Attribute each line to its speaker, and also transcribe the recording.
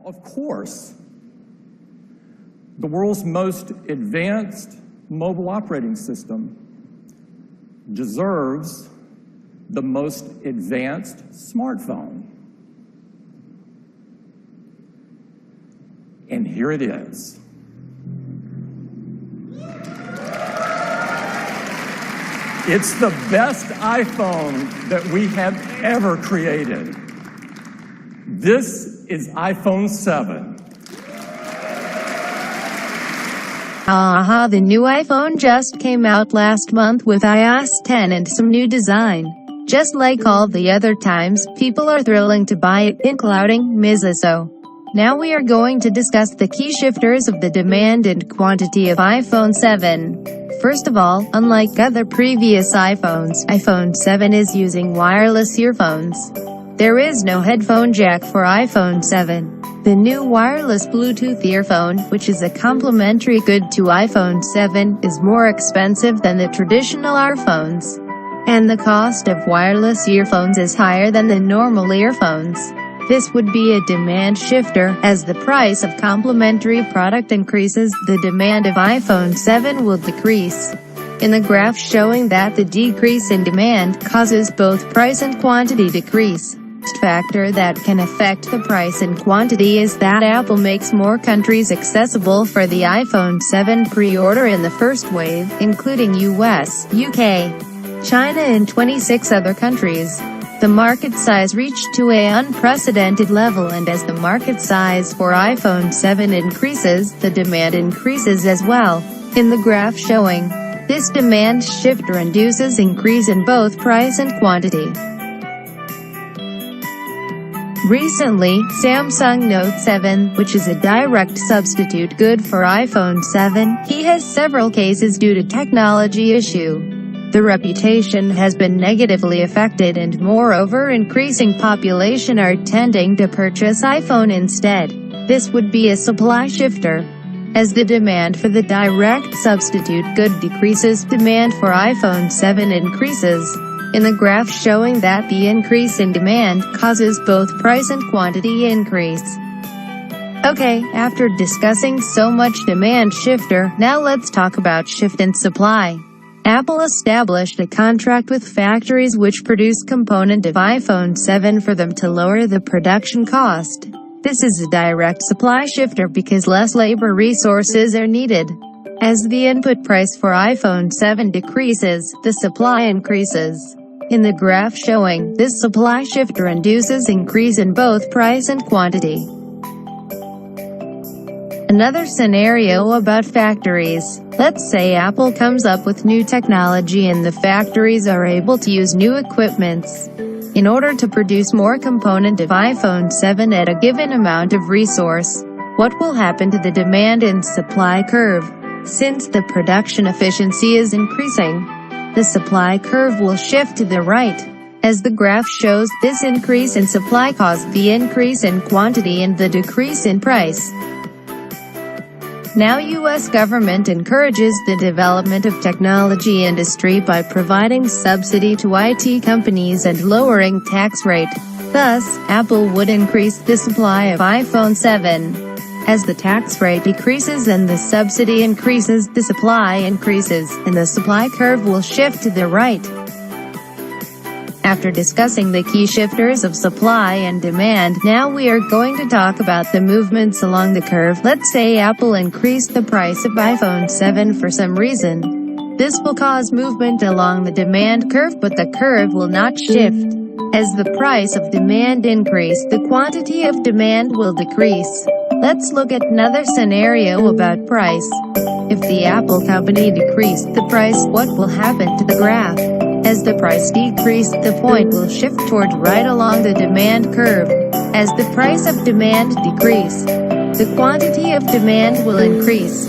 Speaker 1: Of course, the world's most advanced mobile operating system deserves the most advanced smartphone. And here it is. It's the best iPhone that we have ever created. This is iPhone 7.
Speaker 2: The new iPhone just came out last month with iOS 10 and some new design. Just like all the other times, people are thrilling to buy it, including Ms. So. Now we are going to discuss the key shifters of the demand and quantity of iPhone 7. First of all, unlike other previous iPhones, iPhone 7 is using wireless earphones. There is no headphone jack for iPhone 7. The new wireless Bluetooth earphone, which is a complementary good to iPhone 7, is more expensive than the traditional earphones. And the cost of wireless earphones is higher than the normal earphones. This would be a demand shifter. As the price of complementary product increases, the demand of iPhone 7 will decrease. In the graph showing that the decrease in demand causes both price and quantity decrease. Factor that can affect the price and quantity is that Apple makes more countries accessible for the iPhone 7 pre-order in the first wave, including US, UK, China and 26 other countries. The market size reached to an unprecedented level, and as the market size for iPhone 7 increases, the demand increases as well. In the graph showing, this demand shifter induces increase in both price and quantity. Recently, Samsung Note 7, which is a direct substitute good for iPhone 7, has several cases due to technology issue. The reputation has been negatively affected, and moreover increasing population are tending to purchase iPhone instead. This would be a supply shifter. As the demand for the direct substitute good decreases, demand for iPhone 7 increases. In the graph showing that the increase in demand causes both price and quantity increase. Okay, after discussing so much demand shifter, now let's talk about shift in supply. Apple established a contract with factories which produce component of iPhone 7 for them to lower the production cost. This is a direct supply shifter because less labor resources are needed. As the input price for iPhone 7 decreases, the supply increases. In the graph showing, this supply shifter induces increase in both price and quantity. Another scenario about factories. Let's say Apple comes up with new technology and the factories are able to use new equipments in order to produce more component of iPhone 7 at a given amount of resource. What will happen to the demand and supply curve? Since the production efficiency is increasing, the supply curve will shift to the right. As the graph shows, this increase in supply caused the increase in quantity and the decrease in price. Now US government encourages the development of technology industry by providing subsidy to IT companies and lowering tax rate. Thus, Apple would increase the supply of iPhone 7. As the tax rate decreases and the subsidy increases, the supply increases, and the supply curve will shift to the right. After discussing the key shifters of supply and demand, now we are going to talk about the movements along the curve. Let's say Apple increased the price of iPhone 7 for some reason. This will cause movement along the demand curve, but the curve will not shift. As the price of demand increases, the quantity of demand will decrease. Let's look at another scenario about price. If the Apple company decreased the price, what will happen to the graph? As the price decreases, the point will shift toward right along the demand curve. As the price of demand decreases, the quantity of demand will increase.